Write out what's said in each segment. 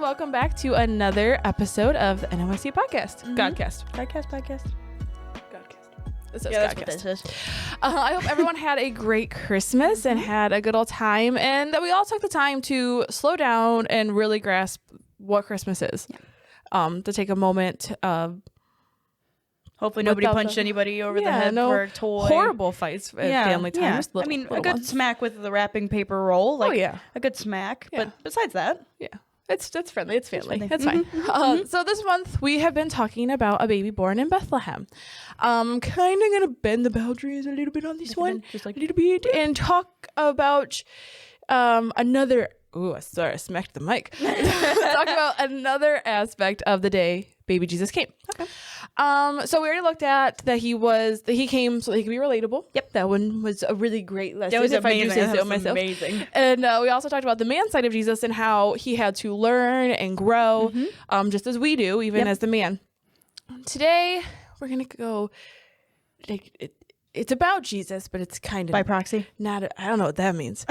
welcome back to another episode of the NYC podcast. Godcast. This is that's Godcast. what this is. I hope everyone had a great Christmas and had a good old time, and that we all took the time to slow down and really grasp what Christmas is. To take a moment. Hopefully nobody punched anybody over the head for a toy. Horrible fights at family time. Just I mean, a good smack with the wrapping paper roll. A good smack. Yeah. But besides that, That's friendly. It's family. It's fine. So this month we have been talking about a baby born in Bethlehem. Kind of going to bend the boundaries a little bit on this one, just like a little bit, and talk about another. Ooh, sorry, I smacked the mic. Talk about another aspect of the day baby Jesus came. Okay. So we already looked at that he came so that he could be relatable. Yep. That one was a really great lesson. That was I amazing. do say so myself. Amazing. And we also talked about the man side of Jesus and how he had to learn and grow, just as we do, even as the man. Today, we're going to go, it's about Jesus, but it's kind of... By proxy? I don't know what that means.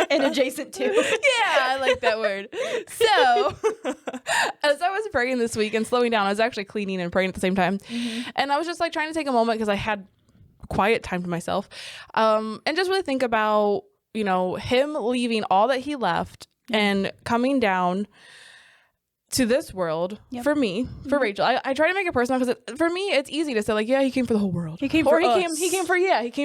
And adjacent to. Yeah, I like that word. So, as I was praying this week and slowing down, I was actually cleaning and praying at the same time. And I was just like trying to take a moment because I had quiet time to myself. And just really think about, him leaving all that he left and coming down to this world for me, for Rachel. I try to make it personal because for me, it's easy to say like, yeah, he came for the whole world. He came for us. He came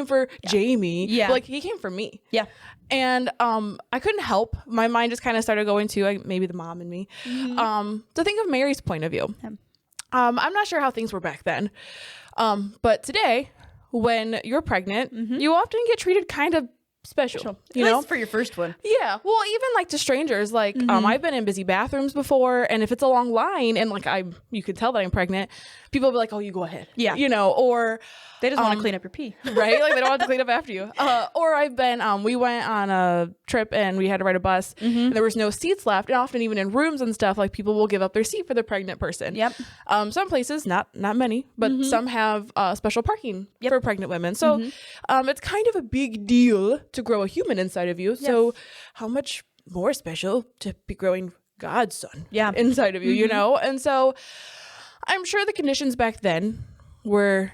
for Jamie. Yeah. But, like he came for me. Yeah. And I couldn't help. My mind just kind of started going to maybe the mom in me to think of Mary's point of view. Yeah. I'm not sure how things were back then. But today, when you're pregnant, you often get treated kind of special. At least for your first one. Yeah. Well, even like to strangers, like I've been in busy bathrooms before, and if it's a long line and like you could tell that I'm pregnant, people will be like, "Oh, you go ahead." Yeah. Or they just want to clean up your pee. Right? Like they don't have to clean up after you. Or I've been, we went on a trip and we had to ride a bus and there was no seats left. And often even in rooms and stuff, like people will give up their seat for the pregnant person. Yep. Some places, not many, but some have special parking for pregnant women. So it's kind of a big deal to grow a human inside of you. So how much more special to be growing God's son inside of you, And so I'm sure the conditions back then were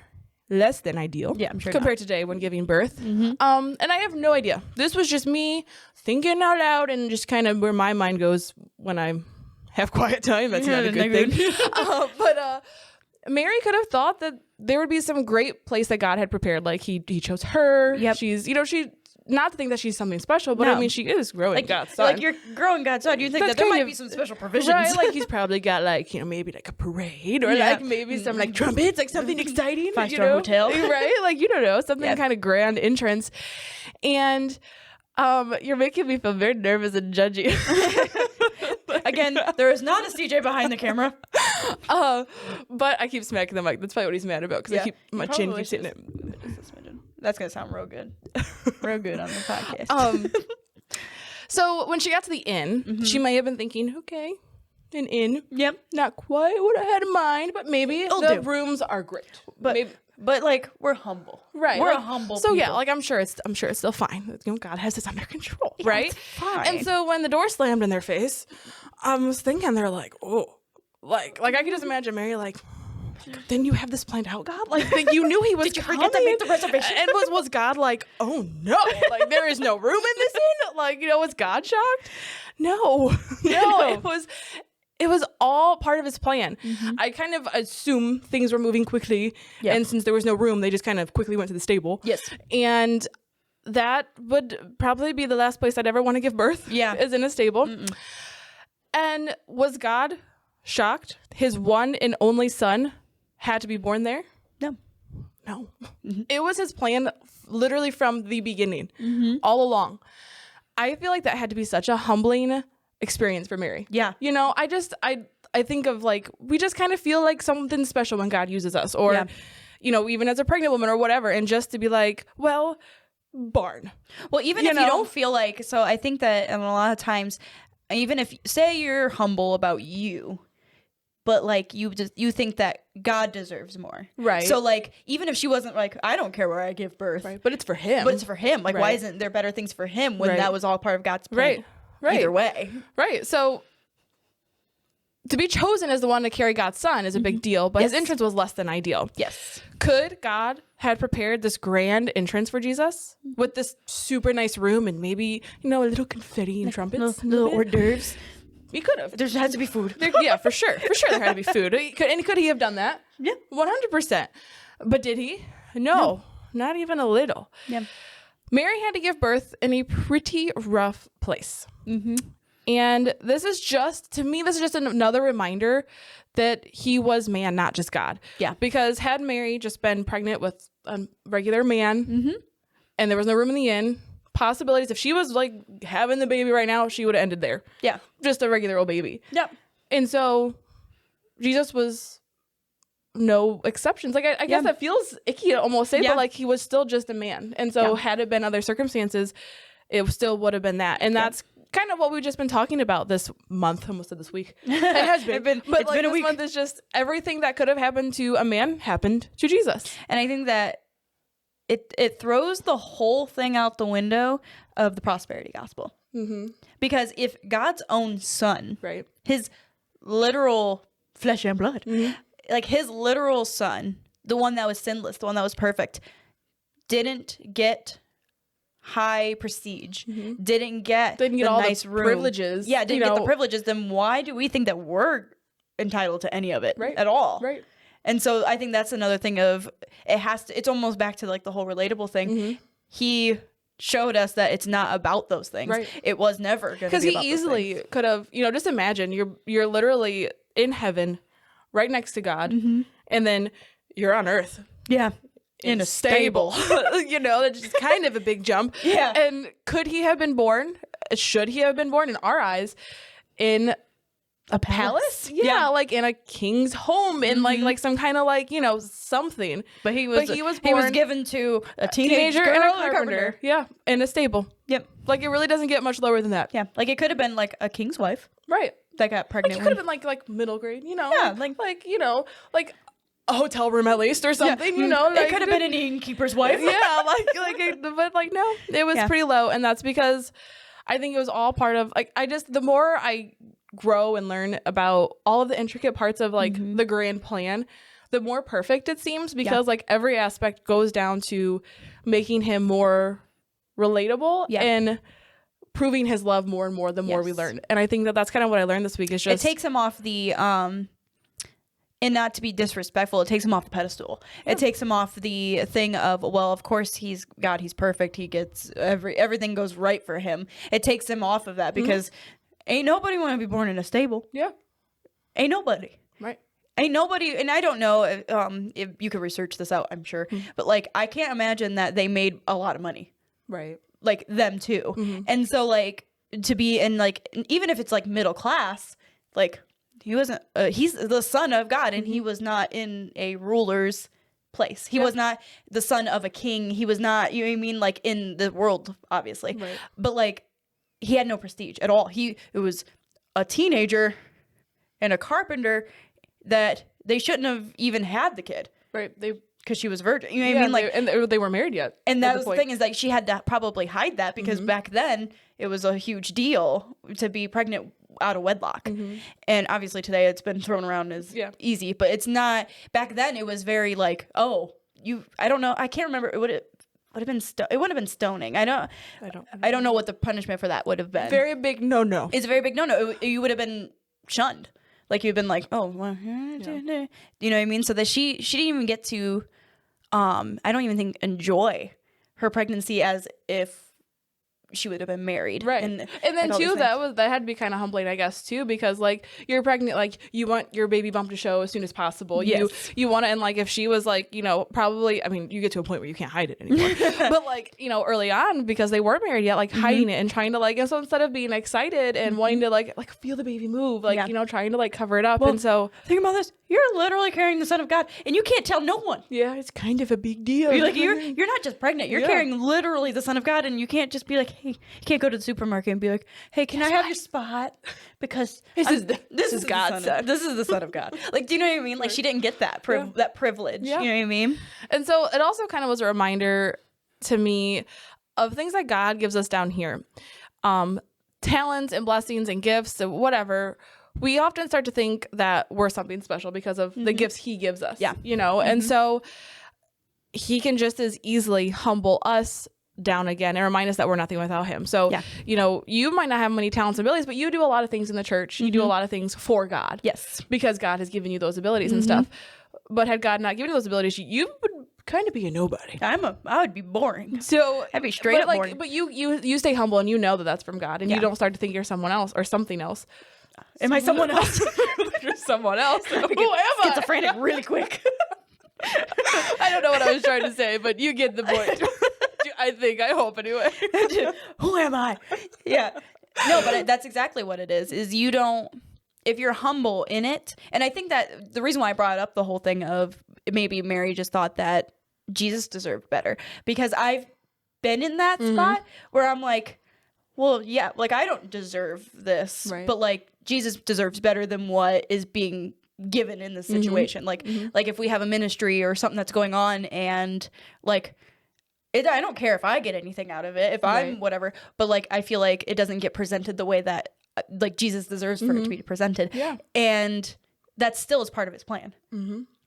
less than ideal I'm sure compared to today when giving birth. And I have no idea. This was just me thinking out loud and just kind of where my mind goes when I have quiet time. That's not a good thing. But Mary could have thought that there would be some great place that God had prepared. Like he chose her. Yep. She's, she, not to think that she's something special, but I mean, she is growing God's son. Like you're growing God's son. You think that there might be some special provisions. Right? Like he's probably got like, maybe like a parade or like maybe some like trumpets, like something exciting. 5-star hotel. Right? Like, you don't know, something kind of grand entrance. And you're making me feel very nervous and judgy. Again, there is not a CJ behind the camera. But I keep smacking the mic. That's probably what he's mad about because my chin keeps hitting it. That's going to sound real good. Real good on the podcast. So when she got to the inn, she may have been thinking, okay, an inn. Yep. Not quite what I had in mind, but maybe the rooms are great. But like we're humble. Right. We're like, a humble So people. yeah, like I'm sure it's still fine. God has this under control. Right. It's fine. And so when the door slammed in their face, I was thinking they're like, oh, like I could just imagine Mary like, then you have this planned out, God? Like you knew he was Did you forget to make the reservation? And was God like, oh no, like there is no room in this inn? Like, was God shocked? No. It was all part of his plan. I kind of assume things were moving quickly. Yep. And since there was no room, they just kind of quickly went to the stable. Yes. And that would probably be the last place I'd ever want to give birth. Yeah. Is in a stable. And was God shocked his one and only son had to be born there? No. It was his plan literally from the beginning, all along. I feel like that had to be such a humbling experience for Mary. Yeah. I think of like, we just kind of feel like something special when God uses us or, even as a pregnant woman or whatever. And just to be like, well, barn. Well, even if you don't feel like, so I think that a lot of times, even if say you're humble about you, but like you think that God deserves more. Right. So like, even if she wasn't like, I don't care where I give birth. Right. But it's for him. Like, why isn't there better things for him when that was all part of God's plan? Right. either way. Right. So to be chosen as the one to carry God's son is a big deal, but his entrance was less than ideal. Yes. Could God had prepared this grand entrance for Jesus with this super nice room and maybe, a little confetti and trumpets? Little hors d'oeuvres. He could have. There has to be food. Yeah, for sure. For sure there had to be food. Could he have done that? Yeah. 100%. But did he? No, not even a little. Yeah. Mary had to give birth in a pretty rough place. Mm-hmm. And this is just another reminder that he was man, not just God. Yeah. Because had Mary just been pregnant with a regular man and there was no room in the inn, possibilities, if she was like having the baby right now, she would have ended there. Yeah. Just a regular old baby. Yep. And so Jesus was no exceptions. Like, I guess that feels icky to almost say, but like he was still just a man. And so had it been other circumstances, it still would have been that. And that's kind of what we've just been talking about this month. I almost said this week. It has been. But like, this month is just everything that could have happened to a man happened to Jesus. And I think that it throws the whole thing out the window of the prosperity gospel. Mm-hmm. Because if God's own son, right, his literal flesh and blood, like his literal son, the one that was sinless, the one that was perfect, didn't get high prestige, didn't get all nice the room, privileges, didn't get the privileges, then why do we think that we're entitled to any of it at all? Right. And so I think that's another thing of it's almost back to like the whole relatable thing. He showed us that it's not about those things. Right. It was never going to be about those things. Because he easily could have, just imagine you're literally in heaven right next to God, and then you're on earth. Yeah. In a stable. That's just kind of a big jump. Yeah. And should he have been born in our eyes in a palace? Yeah, like in a king's home, in like some kind of something. But he was given to a teenager and a carpenter. Yeah, in a stable. Yep. Like it really doesn't get much lower than that. Yeah. Like it could have been like a king's wife. Right. That got pregnant. Like it could have been like middle grade, Yeah, like a hotel room at least or something, it could have been an innkeeper's wife. Yeah, but no, it was pretty low, and that's because I think it was all part of the more I grow and learn about all of the intricate parts of the grand plan, the more perfect it seems, because every aspect goes down to making him more relatable and proving his love more and more the more we learn. And I think that that's kind of what I learned this week is just it takes him off the and not to be disrespectful, it takes him off the pedestal. It takes him off the thing of, well, of course he's God, he's perfect, he gets everything goes right for him. It takes him off of that because ain't nobody want to be born in a stable. Yeah. Ain't nobody. Right. Ain't nobody, and I don't know if you could research this out, I'm sure, but I can't imagine that they made a lot of money. Right. Like them too. And so to be in even if it's middle class, he wasn't he's the son of God, and he was not in a ruler's place. He was not the son of a king. He was not, you know what I mean, in the world, obviously. Right. But he had no prestige at all. It was a teenager and a carpenter that they shouldn't have even had the kid. Right. Because she was virgin. You know what I mean? And they weren't married yet. And that was the thing, is she had to probably hide that because back then it was a huge deal to be pregnant out of wedlock. And obviously today it's been thrown around as easy, but it's not. Back then it was very I don't know. I can't remember. It would have been it wouldn't have been stoning. I don't know what the punishment for that would have been. Very big no. It's a very big no. You would have been shunned. You've been oh, well, you know what I mean? So that she didn't even get to, I don't even think, enjoy her pregnancy as if she would have been married. Right. And then too, that had to be kind of humbling, I guess, too, because you're pregnant, you want your baby bump to show as soon as possible. Yes. You want to, and if she was probably, I mean, you get to a point where you can't hide it anymore. But early on, because they weren't married yet, hiding it and trying to and so instead of being excited and wanting to feel the baby move, trying to cover it up. Well, and so think about this. You're literally carrying the Son of God and you can't tell no one. Yeah, it's kind of a big deal. You're not just pregnant. You're carrying literally the Son of God, and you can't just be hey, you can't go to the supermarket and be hey, can I have your spot? Because this is God's son. This is the Son of God. Do you know what I mean? She didn't get that that privilege. Yeah. You know what I mean? And so it also kind of was a reminder to me of things that God gives us down here. talents and blessings and gifts and whatever, we often start to think that we're something special because of the gifts he gives us. Yeah. You know, and so he can just as easily humble us down again and remind us that we're nothing without him. So, you know, you might not have many talents and abilities, but you do a lot of things in the church. You do a lot of things for God. Yes. Because God has given you those abilities and stuff. But had God not given you those abilities, you would kind of be a nobody. I would be boring. So I'd be straight up boring. But you stay humble and you know that that's from God, and you don't start to think you're someone else or something else. Am I someone else? You're someone else. Who am I? Schizophrenic really quick. I don't know what I was trying to say, but you get the point. I hope anyway. Who am I? Yeah. No, but that's exactly what it is you don't, if you're humble in it. And I think that the reason why I brought up the whole thing of maybe Mary just thought that Jesus deserved better, because I've been in that spot where I'm like, well, yeah, like I don't deserve this, but like Jesus deserves better than what is being given in this situation. Like if we have a ministry or something that's going on, and like I don't care if I get anything out of it, if I'm whatever, but like I feel like it doesn't get presented the way that like Jesus deserves for it to be presented. Yeah. And that still is part of his plan.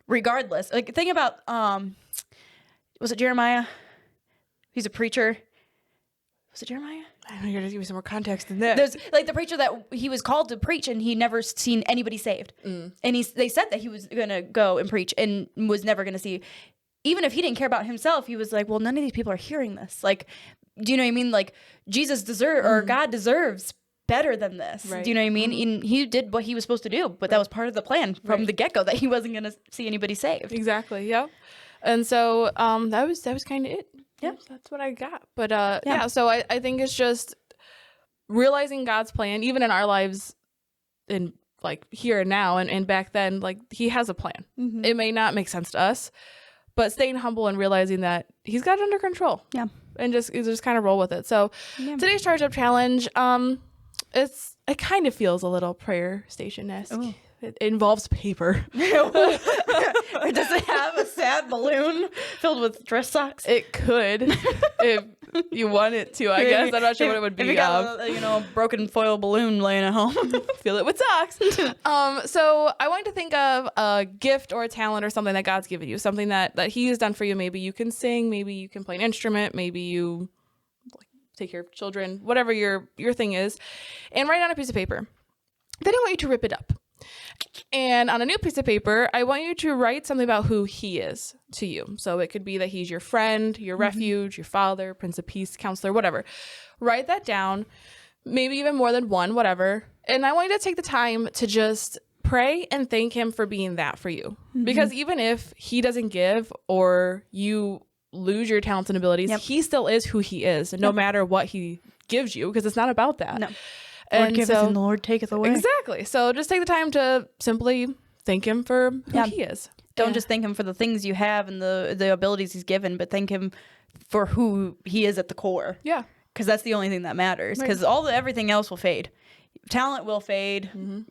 Regardless. Like think about was it Jeremiah? He's a preacher. Was it Jeremiah? I know you're going to give me some more context than that. There's like the preacher that he was called to preach, and he never seen anybody saved. And they said that he was going to go and preach and was never going to see. Even if he didn't care about himself, he was like, well, none of these people are hearing this. Like, do you know what I mean? Like Jesus deserves, or God deserves better than this. Do you know what I mean? And he did what he was supposed to do, but that was part of the plan from the get-go, that he wasn't going to see anybody saved. Exactly. Yeah. And so that was kind of it. Yeah, that's what I got. But so I think it's just realizing God's plan, even in our lives, in like here and now, and back then, like he has a plan. It may not make sense to us, but staying humble and realizing that he's got it under control. Yeah, and just kind of roll with it. So today's Charge Up Challenge, it kind of feels a little prayer station-esque. It involves paper. Does it have a sad balloon filled with dress socks? It could, if you want it to, I guess. I'm not sure what it would be. If you got a broken foil balloon laying at home, fill it with socks. So I want to think of a gift or a talent or something that God's given you, something that He has done for you. Maybe you can sing, maybe you can play an instrument, maybe you take care of children, whatever your thing is, and write it on a piece of paper. Then I want you to rip it up. And on a new piece of paper, I want you to write something about who he is to you. So it could be that he's your friend, your refuge, your father, Prince of Peace, counselor, whatever. Write that down, maybe even more than one, whatever. And I want you to take the time to just pray and thank him for being that for you. Because even if he doesn't give, or you lose your talents and abilities, he still is who he is, no matter what he gives you, because it's not about that. No. Lord giveth and the Lord taketh away. Exactly. So just take the time to simply thank him for who he is. Don't just thank him for the things you have and the abilities he's given, but thank him for who he is at the core. Yeah. Because that's the only thing that matters. Because everything else will fade. Talent will fade.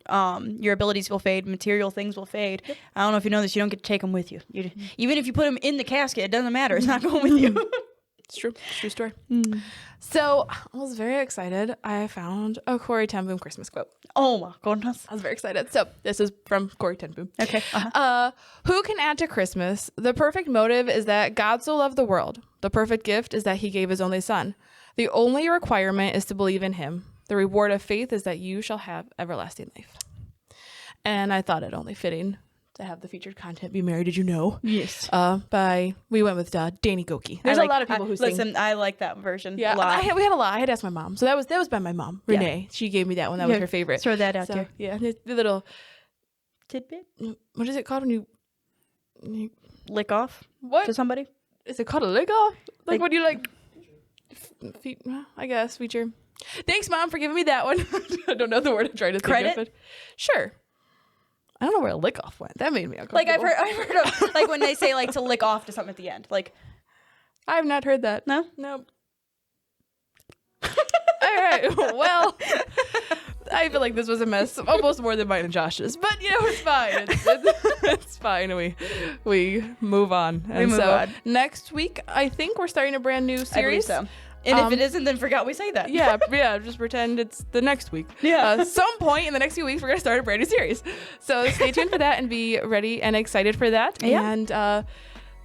Your abilities will fade. Material things will fade. Yep. I don't know if you know this. You don't get to take them with you. Even if you put them in the casket, it doesn't matter. It's not going with you. It's true. It's a true story. So I was very excited. I found a Corrie Ten Boom Christmas quote. Oh my goodness. I was very excited. So this is from Corrie Ten Boom. Okay. Who can add to Christmas? The perfect motive is that God so loved the world. The perfect gift is that he gave his only son. The only requirement is to believe in him. The reward of faith is that you shall have everlasting life. And I thought it only fitting to have the featured content be Mary, Did You Know? Yes. We went with Danny Gokey. There's a lot of people who sing. Listen, I like that version a lot. We had a lot. I had to ask my mom. So that was by my mom, Renee. Yeah. She gave me that one. That was her favorite. Throw that out there. Yeah, the little tidbit. What is it called when you lick off? What? To somebody? Is it called a lick off? Like when you I guess feature. Thanks, Mom, for giving me that one. I don't know the word I'm trying to think of. But sure. I don't know where a lick off went. That made me uncomfortable. Like I've heard of like when they say like to lick off to something at the end. Like I have not heard that. No? Nope. All right. Well, I feel like this was a mess, almost more than mine and Josh's. But it's fine. It's fine. We move on. And next week, I think we're starting a brand new series. I believe so. And if it isn't, then forgot we say that. Yeah, just pretend it's the next week. Yeah. Some point in the next few weeks, we're going to start a brand new series. So stay tuned for that and be ready and excited for that. Yeah. And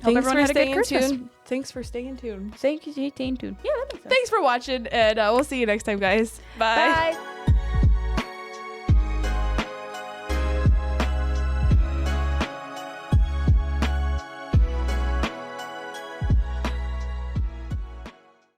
thanks for staying tuned. Thank you, staying tuned. Thank you, staying tuned. Yeah, that makes sense. Thanks for watching, and we'll see you next time, guys. Bye. Bye.